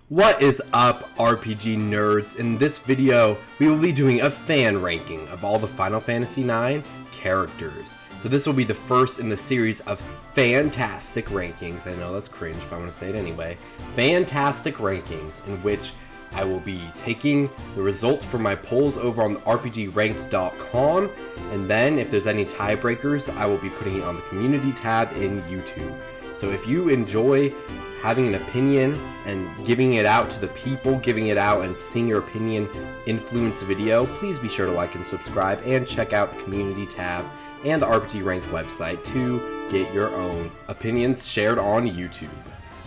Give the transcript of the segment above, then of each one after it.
What is up, RPG nerds? In this video, we will be doing a fan ranking of all the Final Fantasy IX characters. So this will be the first in the series of Fan-tastic rankings. I know that's cringe, but I'm going to say it anyway. Fan-tastic rankings, in which I will be taking the results from my polls over on the RPGranked.com, and then if there's any tiebreakers, I will be putting it on the community tab in YouTube. So if you enjoy having an opinion and giving it out to the people, giving it out and seeing your opinion influence the video, please be sure to like and subscribe and check out the community tab and the RPG Ranked website to get your own opinions shared on YouTube.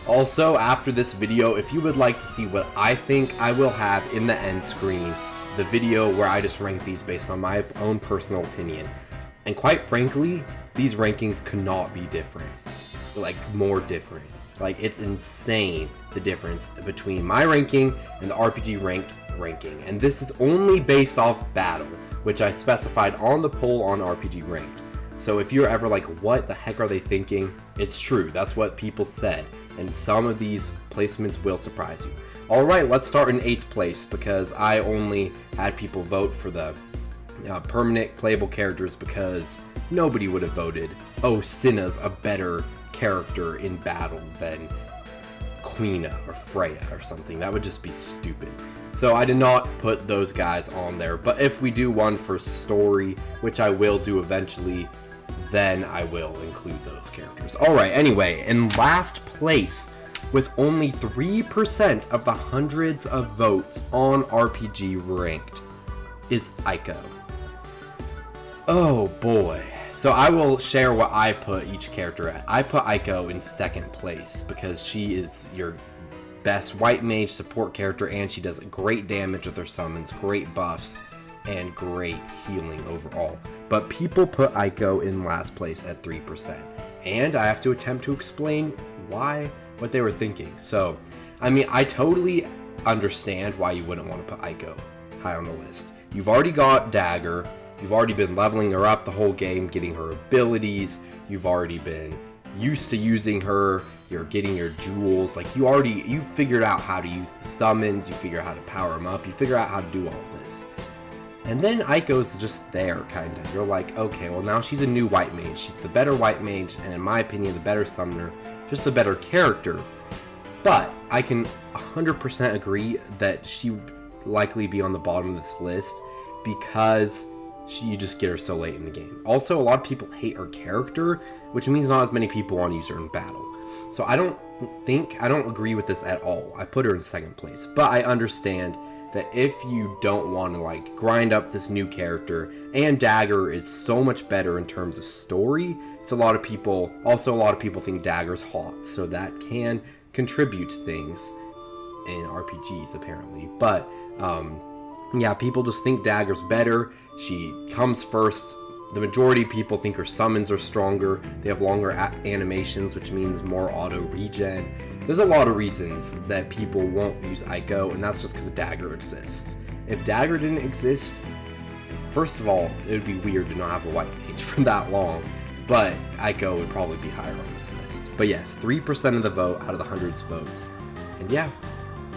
Also, after this video, if you would like to see what I think, I will have in the end screen the video where I just rank these based on my own personal opinion. And quite frankly, these rankings could not be different. Like, more different. Like, it's insane the difference between my ranking and the RPG Ranked ranking. And this is only based off battle, which I specified on the poll on RPG Ranked. So if you're ever like, what the heck are they thinking? It's true, that's what people said. And some of these placements will surprise you. Alright, let's start in 8th place, because I only had people vote for the permanent playable characters because nobody would have voted, oh, Cinna's a better character in battle than Quina or Freya or something. That would just be stupid. So I did not put those guys on there. But if we do one for story, which I will do eventually, then I will include those characters. Alright, anyway, in last place, with only 3% of the hundreds of votes on RPG Ranked, is Aiko. Oh boy. So I will share what I put each character at. I put Aiko in 2nd place because she is your best white mage support character, and she does great damage with her summons, great buffs, and great healing overall. But people put Aiko in last place at 3%. And I have to attempt to explain what they were thinking. So, I mean, I totally understand why you wouldn't want to put Aiko high on the list. You've already got Dagger. You've already been leveling her up the whole game, getting her abilities. You've already been used to using her. You're getting your jewels. Like, you figured out how to use the summons. You figure out how to power them up. You figure out how to do all this. And then Aiko's just there, kind of. You're like, okay, well, now she's a new white mage. She's the better white mage, and in my opinion, the better summoner. Just a better character. But I can 100% agree that she would likely be on the bottom of this list because you just get her so late in the game. Also, a lot of people hate her character, which means not as many people want to use her in battle. So I don't agree with this at all. I put her in 2nd place, but I understand that if you don't want to like grind up this new character, and Dagger is so much better in terms of story, so a lot of people think Dagger's hot, so that can contribute to things in RPGs apparently. But yeah, people just think Dagger's better. She comes first. The majority of people think her summons are stronger. They have longer animations, which means more auto regen. There's a lot of reasons that people won't use Aiko, and that's just because Dagger exists. If Dagger didn't exist, first of all, it would be weird to not have a white mage for that long, but Aiko would probably be higher on this list. But yes, 3% of the vote out of the hundreds votes. And yeah,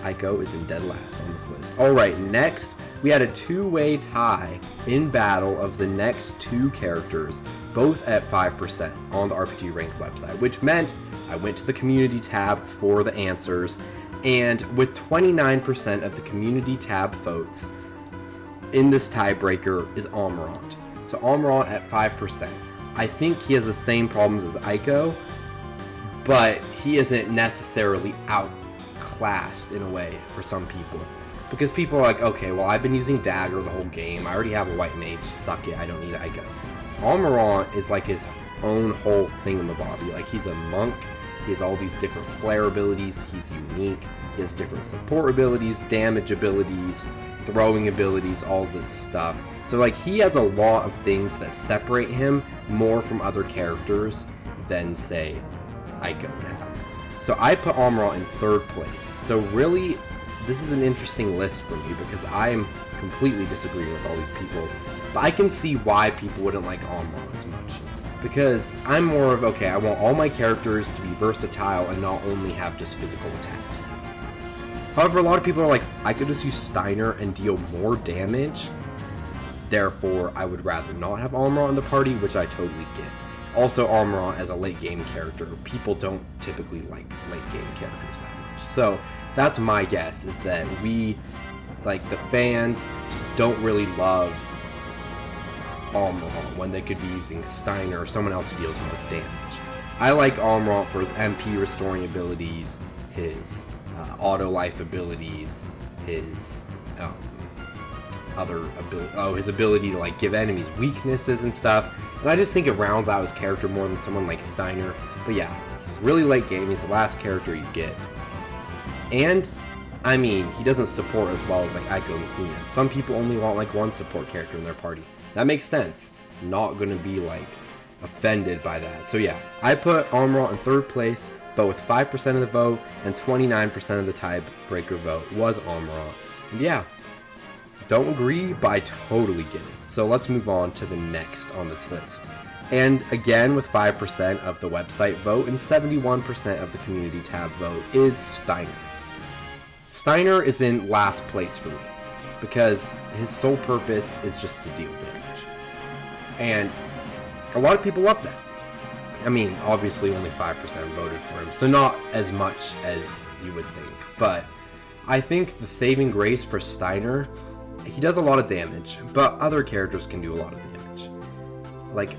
Aiko is in dead last on this list. Alright, next, we had a 2-way tie in battle of the next 2 characters, both at 5% on the RPG Ranked website, which meant I went to the community tab for the answers, and with 29% of the community tab votes, in this tiebreaker is Almirant. So Almirant at 5%. I think he has the same problems as Aiko, but he isn't necessarily outclassed in a way for some people. Because people are like, okay, well, I've been using Dagger the whole game. I already have a white mage. Suck it. I don't need Aiko. Almirant is like his own whole thingamabobby. Like, he's a monk. He has all these different flare abilities. He's unique. He has different support abilities, damage abilities, throwing abilities, all this stuff. So, like, he has a lot of things that separate him more from other characters than, say, Aiko would have. So I put Almirant in 3rd place. So really, this is an interesting list for me because I am completely disagreeing with all these people. But I can see why people wouldn't like Almirant as much. Because I'm more of, okay, I want all my characters to be versatile and not only have just physical attacks. However, a lot of people are like, I could just use Steiner and deal more damage. Therefore, I would rather not have Almirant in the party, which I totally get. Also, Almirant as a late game character, people don't typically like late game characters that much. So that's my guess, is that we, like the fans, just don't really love Almirant when they could be using Steiner or someone else who deals more damage. I like Almirant for his MP restoring abilities, his auto life abilities, his his ability to like give enemies weaknesses and stuff. And I just think it rounds out his character more than someone like Steiner. But yeah, he's really late game. He's the last character you get. And I mean, he doesn't support as well as like Aiko and Kuna. Some people only want like one support character in their party. That makes sense. Not gonna be like offended by that. So yeah, I put Almirant in third place, but with 5% of the vote and 29% of the tiebreaker vote was Almirant. And yeah, don't agree, but I totally get it. So let's move on to the next on this list. And again, with 5% of the website vote and 71% of the community tab vote is Steiner. Steiner is in last place for me because his sole purpose is just to deal damage. And a lot of people love that. I mean, obviously only 5% voted for him, so not as much as you would think. But I think the saving grace for Steiner, he does a lot of damage, but other characters can do a lot of damage. Like,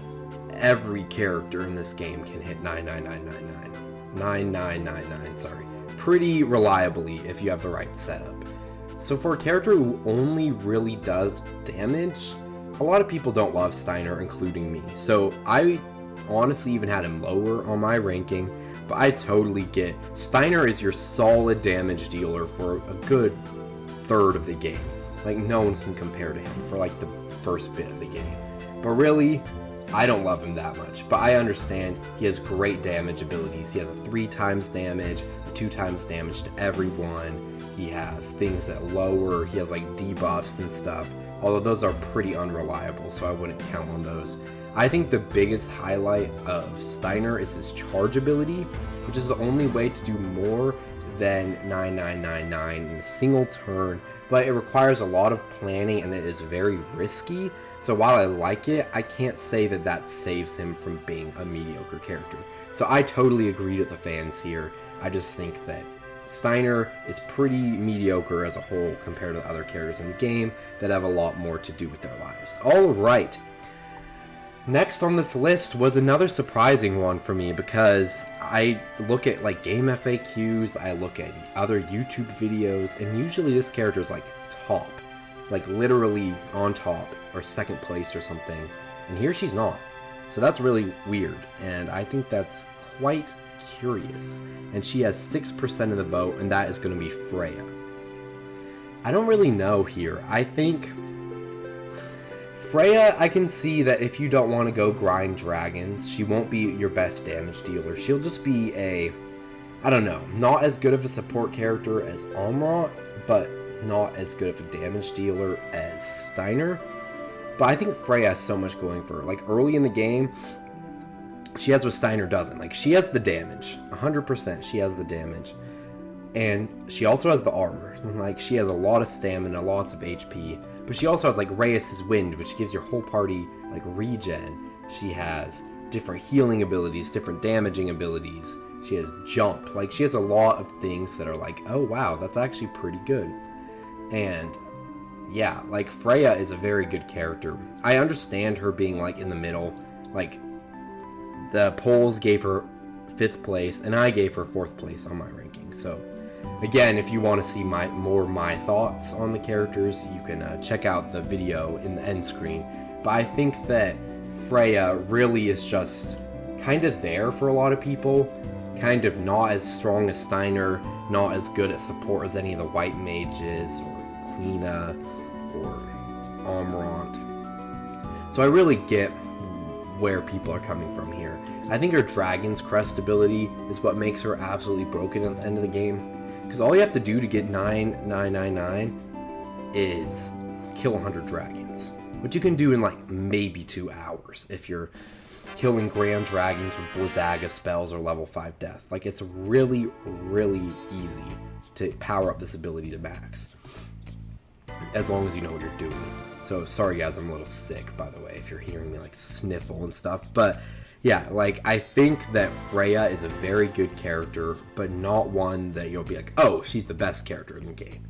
every character in this game can hit 9999, sorry, pretty reliably if you have the right setup. So for a character who only really does damage, a lot of people don't love Steiner, including me. So I honestly even had him lower on my ranking, but I totally get Steiner is your solid damage dealer for a good third of the game. Like, no one can compare to him for like the first bit of the game. But really, I don't love him that much, but I understand he has great damage abilities. He has a 3 times damage, a 2 times damage to everyone. He has things that lower, he has like debuffs and stuff, although those are pretty unreliable, so I wouldn't count on those. I think the biggest highlight of Steiner is his charge ability, which is the only way to do more than 9999 in a single turn, but it requires a lot of planning and it is very risky. So while I like it, I can't say that that saves him from being a mediocre character. So I totally agree with the fans here. I just think that Steiner is pretty mediocre as a whole compared to the other characters in the game that have a lot more to do with their lives. Alright. Next on this list was another surprising one for me because I look at like game FAQs, I look at other YouTube videos, and usually this character is like top. Like literally on top or second place or something, and here she's not. So that's really weird, and I think that's quite curious. And she has 6% of the vote, and that is going to be Freya. I don't really know here. I think Freya, I can see that if you don't want to go grind dragons, she won't be your best damage dealer. She'll just be a, I don't know, not as good of a support character as Almirant, but not as good of a damage dealer as Steiner. But I think Freya has so much going for her. Like early in the game, she has what Steiner doesn't. Like she has the damage, 100% she has the damage. And she also has the armor. Like she has a lot of stamina, lots of HP. But she also has like Reyes' Wind, which gives your whole party like regen. She has different healing abilities, different damaging abilities. She has jump. Like she has a lot of things that are like, oh wow, that's actually pretty good. And yeah, like Freya is a very good character. I understand her being like in the middle. Like the polls gave her 5th place and I gave her 4th place on my ranking. So again, if you want to see my thoughts on the characters, you can check out the video in the end screen. But I think that Freya really is just kind of there for a lot of people. Kind of not as strong as Steiner, not as good at support as any of the white mages or Quina or Almirant. So I really get where people are coming from here. I think her Dragon's Crest ability is what makes her absolutely broken at the end of the game. Because all you have to do to get 9999 is kill 100 dragons. Which you can do in like maybe 2 hours if you're killing grand dragons with Blizzaga spells or level 5 death. Like it's really, really easy to power up this ability to max, as long as you know what you're doing. So sorry guys, I'm a little sick, by the way, if you're hearing me like sniffle and stuff. But yeah, like I think that Freya is a very good character, but not one that you'll be like, oh, she's the best character in the game.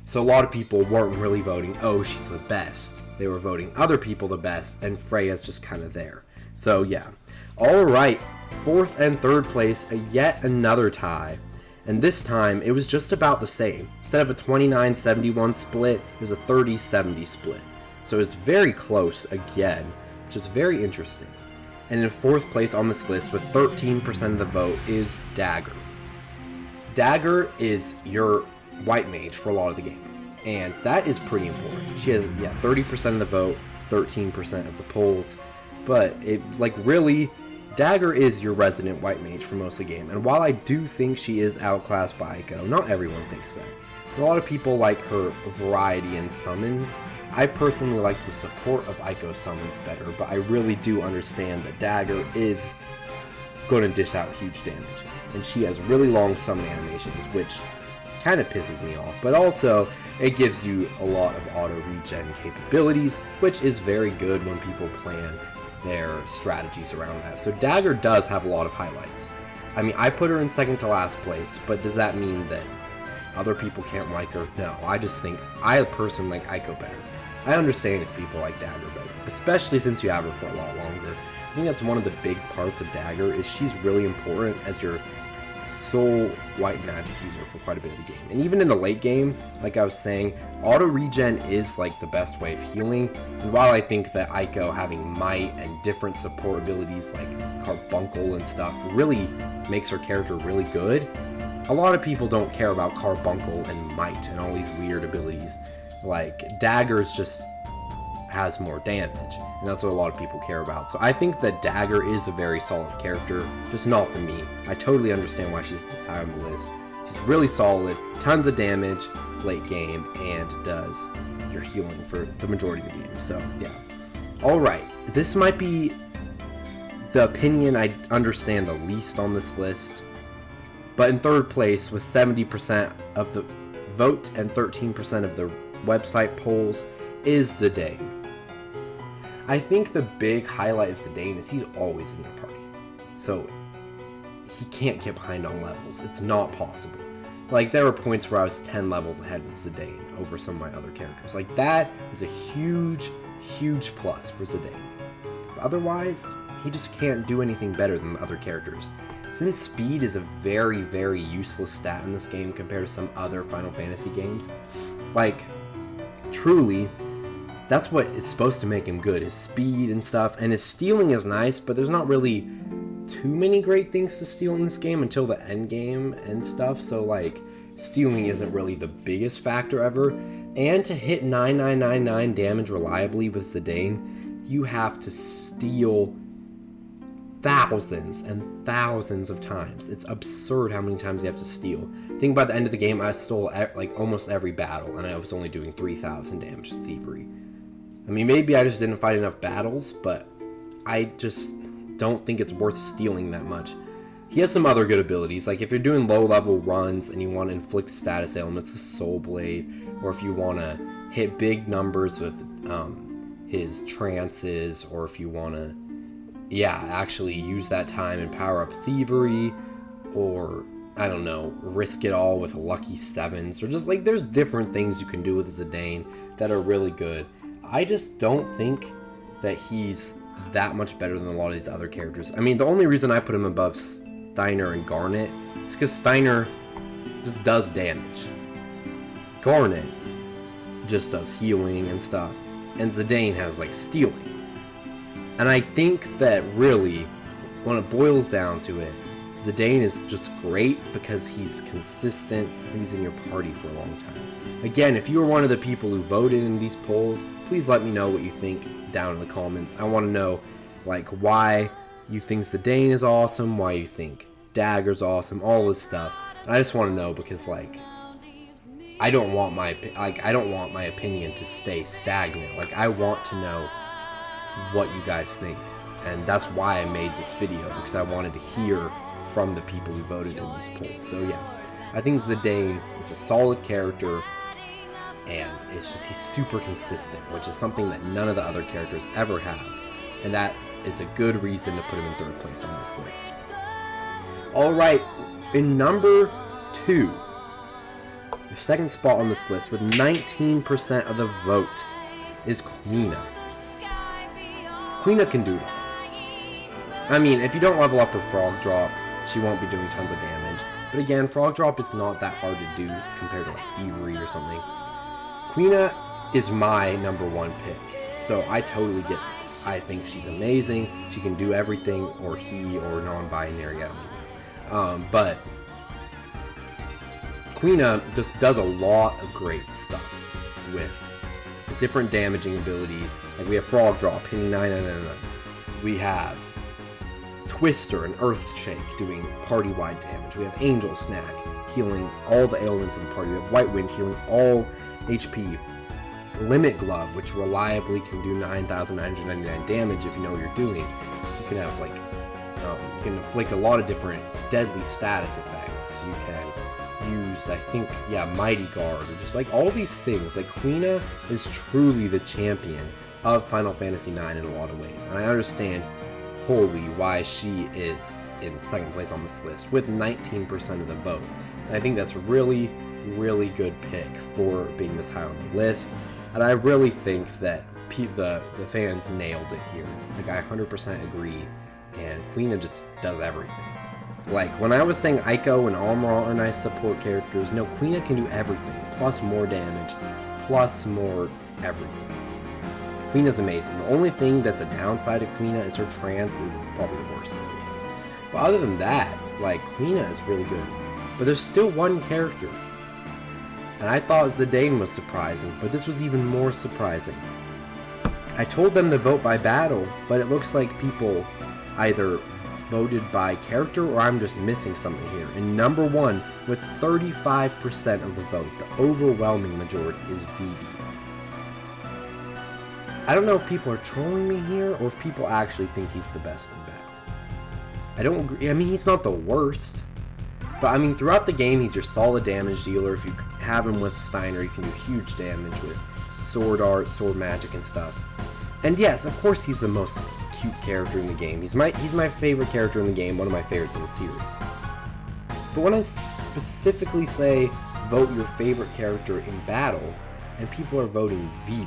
So a lot of people weren't really voting, oh, she's the best. They were voting other people the best, and Freya's just kind of there. So yeah. All right, 4th and 3rd place, yet another tie. And this time, it was just about the same. Instead of a 29-71 split, it was a 30-70 split. So it's very close again, which is very interesting. And in 4th place on this list, with 13% of the vote, is Dagger. Dagger is your white mage for a lot of the game, and that is pretty important. She has 30% of the vote, 13% of the polls, but it really, Dagger is your resident white mage for most of the game. And while I do think she is outclassed by Aiko, not everyone thinks that. A lot of people like her variety in summons. I personally like the support of Aiko summons better, but I really do understand that Dagger is going to dish out huge damage, and she has really long summon animations, which kind of pisses me off, but also it gives you a lot of auto regen capabilities, which is very good when people plan their strategies around that. So Dagger does have a lot of highlights. I mean, I put her in 2nd to last place, but does that mean that other people can't like her? No, I just think I personally like Aiko better. I understand if people like Dagger better, especially since you have her for a lot longer. I think that's one of the big parts of Dagger, is she's really important as your sole white magic user for quite a bit of the game. And even in the late game, like I was saying, auto regen is like the best way of healing. And while I think that Aiko having might and different support abilities like carbuncle and stuff really makes her character really good, a lot of people don't care about carbuncle and might and all these weird abilities. Like Dagger's just has more damage, and that's what a lot of people care about. So I think that Dagger is a very solid character, just not for me. I totally understand why she's this high on the list. She's really solid, tons of damage late game, and does your healing for the majority of the game. So yeah. Alright, this might be the opinion I understand the least on this list, but in 3rd place with 70% of the vote and 13% of the website polls is Zidane. I think the big highlight of Zidane is he's always in your party. So he can't get behind on levels. It's not possible. Like, there were points where I was 10 levels ahead with Zidane over some of my other characters. Like, that is a huge, huge plus for Zidane. But otherwise, he just can't do anything better than the other characters. Since speed is a very, very useless stat in this game compared to some other Final Fantasy games, like, truly, that's what is supposed to make him good, his speed and stuff. And his stealing is nice, but there's not really too many great things to steal in this game until the end game and stuff. So like, stealing isn't really the biggest factor ever. And to hit 9999 damage reliably with Zidane, you have to steal thousands and thousands of times. It's absurd how many times you have to steal. I think by the end of the game, I stole like almost every battle, and I was only doing 3,000 damage to Thievery. I mean, maybe I just didn't fight enough battles, but I just don't think it's worth stealing that much. He has some other good abilities, like if you're doing low-level runs and you want to inflict status ailments with Soul Blade, or if you want to hit big numbers with his trances, or if you want to, actually use that time and power up Thievery, or, I don't know, risk it all with Lucky Sevens, or just like, there's different things you can do with Zidane that are really good. I just don't think that he's that much better than a lot of these other characters. I mean, the only reason I put him above Steiner and Garnet is because Steiner just does damage. Garnet just does healing and stuff. And Zidane has, like, stealing. And I think that really, when it boils down to it, Zidane is just great because he's consistent and he's in your party for a long time. Again, if you were one of the people who voted in these polls, please let me know what you think down in the comments. I want to know, like, why you think Zidane is awesome, why you think Dagger's awesome, all this stuff. And I just want to know because, like, I don't want my opinion to stay stagnant. Like, I want to know what you guys think, and that's why I made this video, because I wanted to hear from the people who voted in these polls. So yeah. I think Zidane is a solid character, and it's just he's super consistent, which is something that none of the other characters ever have, and that is a good reason to put him in 3rd place on this list. Alright, in number 2, your second spot on this list with 19% of the vote is Quina. Quina can do it all. I mean, if you don't level up her Frog Drop, she won't be doing tons of damage. But again, Frog Drop is not that hard to do compared to like Thievery or something. Quina is my number 1 pick, so I totally get this. I think she's amazing. She can do everything, or he, or non-binary, I don't know. But Quina just does a lot of great stuff with different damaging abilities. Like we have Frog Drop hitting 999. We have Twister and Earth Shake doing party-wide damage. We have Angel Snack healing all the ailments of the party. We have White Wind healing all HP. Limit Glove, which reliably can do 9,999 damage if you know what you're doing. You can have like, you can inflict a lot of different deadly status effects. You can use, I think, Mighty Guard, or just like all these things. Like Quina is truly the champion of Final Fantasy IX in a lot of ways, and I understand wholly why she is in 2nd place on this list with 19% of the vote. And I think that's really, really good pick for being this high on the list. And I really think that the fans nailed it here. Like I 100% agree, and Quina just does everything. Like when I was saying Aiko and Almirant are nice support characters, no, Quina can do everything, plus more damage, plus more everything. Quina's amazing. The only thing that's a downside of Quina is her trance is probably the worst in the game. But other than that, like, Quina is really good. But there's still one character. And I thought Zidane was surprising, but this was even more surprising. I told them to vote by battle, but it looks like people either voted by character or I'm just missing something here. And number 1, with 35% of the vote, the overwhelming majority is Vivi. I don't know if people are trolling me here or if people actually think he's the best in battle. I don't agree. I mean, he's not the worst. But I mean, throughout the game, he's your solid damage dealer. If you have him with Steiner, you can do huge damage with sword art, sword magic, and stuff. And yes, of course, he's the most cute character in the game. He's my favorite character in the game, one of my favorites in the series. But when I specifically say vote your favorite character in battle, and people are voting Vivi,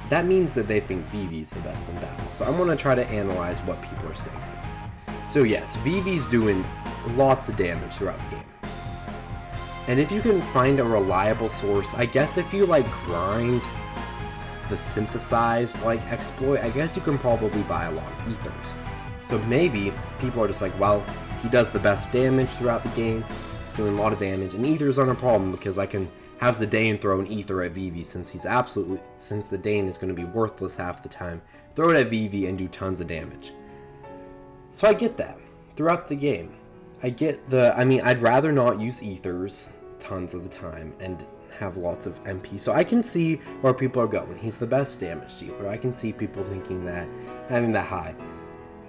that means that they think Vivi's the best in battle. So I'm going to try to analyze what people are saying. So yes, Vivi's doing lots of damage throughout the game. And if you can find a reliable source, I guess if you like grind the synthesized like exploit, I guess you can probably buy a lot of ethers. So maybe people are just like, well, he does the best damage throughout the game, he's doing a lot of damage, and ethers aren't a problem because I can have Zidane throw an ether at Vivi since Zidane is going to be worthless half the time. Throw it at Vivi and do tons of damage. So I get that throughout the game. I'd rather not use ethers tons of the time and have lots of MP. So I can see where people are going. He's the best damage dealer. I can see people thinking that, having that high.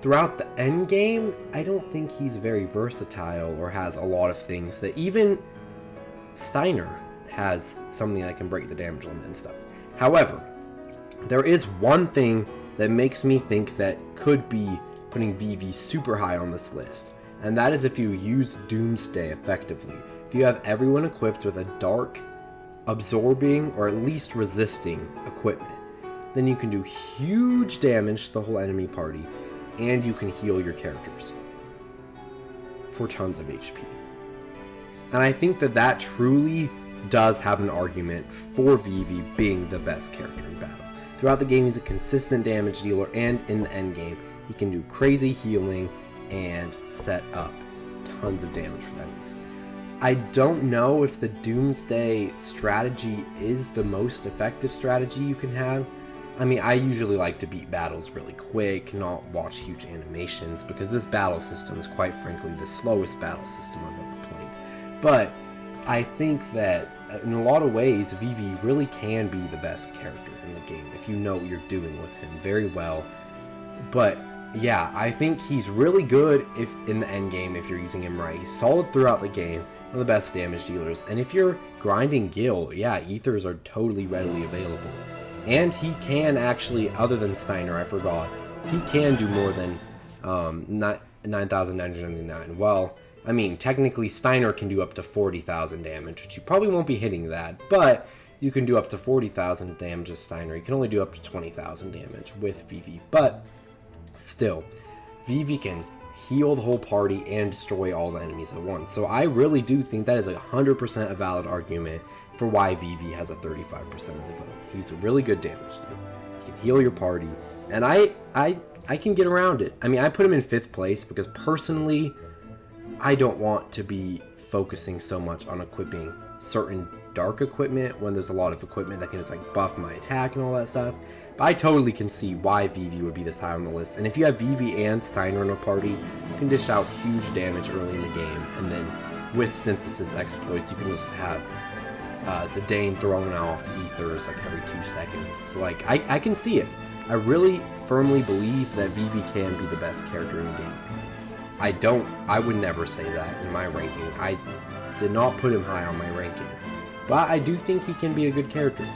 Throughout the end game, I don't think he's very versatile or has a lot of things that even Steiner has something that can break the damage limit and stuff. However, there is one thing that makes me think that could be putting Vivi super high on this list, and that is if you use Doomsday effectively. If you have everyone equipped with a dark, absorbing, or at least resisting equipment, then you can do huge damage to the whole enemy party, and you can heal your characters for tons of HP. And I think that truly does have an argument for Vivi being the best character in battle. Throughout the game, he's a consistent damage dealer, and in the end game, he can do crazy healing and set up tons of damage for enemies. I don't know if the Doomsday strategy is the most effective strategy you can have. I mean, I usually like to beat battles really quick, not watch huge animations, because this battle system is quite frankly the slowest battle system I've ever played. But I think that in a lot of ways, Vivi really can be the best character in the game if you know what you're doing with him very well. But yeah, I think he's really good if in the end game if you're using him right. He's solid throughout the game, one of the best damage dealers. And if you're grinding Gil, yeah, ethers are totally readily available. And he can actually, other than Steiner, I forgot, he can do more than 9,999. Well, I mean, technically Steiner can do up to 40,000 damage, which you probably won't be hitting that, but you can do up to 40,000 damage as Steiner. You can only do up to 20,000 damage with Vivi, but still, Vivi can heal the whole party and destroy all the enemies at once. So I really do think that is 100% a valid argument for why Vivi has a 35% of the vote. He's a really good damage dealer. He can heal your party, and I can get around it. I mean, I put him in 5th place because personally, I don't want to be focusing so much on equipping certain dark equipment when there's a lot of equipment that can just like buff my attack and all that stuff. But I totally can see why Vivi would be this high on the list. And if you have Vivi and Steiner in a party, you can dish out huge damage early in the game. And then with synthesis exploits, you can just have Zidane throwing off ethers like every 2 seconds. Like, I can see it. I really firmly believe that Vivi can be the best character in the game. I would never say that in my ranking. I did not put him high on my ranking. But I do think he can be a good character.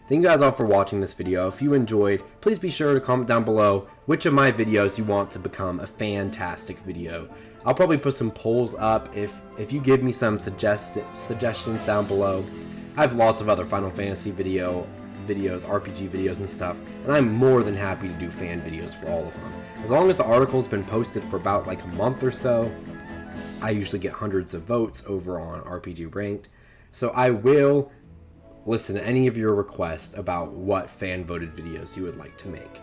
Thank you guys all for watching this video. If you enjoyed, please be sure to comment down below which of my videos you want to become a fantastic video. I'll probably put some polls up if you give me some suggestions down below. I have lots of other Final Fantasy videos, RPG videos and stuff, and I'm more than happy to do fan videos for all of them. As long as the article's been posted for about like a month or so, I usually get hundreds of votes over on RPG Ranked. So I will listen to any of your requests about what fan voted videos you would like to make.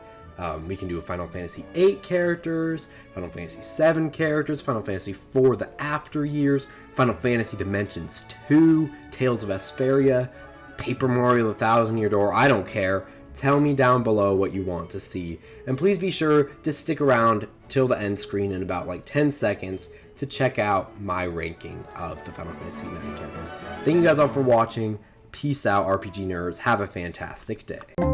We can do a Final Fantasy VIII characters, Final Fantasy VII characters, Final Fantasy IV the After Years, Final Fantasy Dimensions 2, Tales of Vesperia, Paper Mario the Thousand Year Door, I don't care. Tell me down below what you want to see. And please be sure to stick around till the end screen in about like 10 seconds to check out my ranking of the Final Fantasy IX characters. Thank you guys all for watching. Peace out, RPG nerds. Have a fantastic day.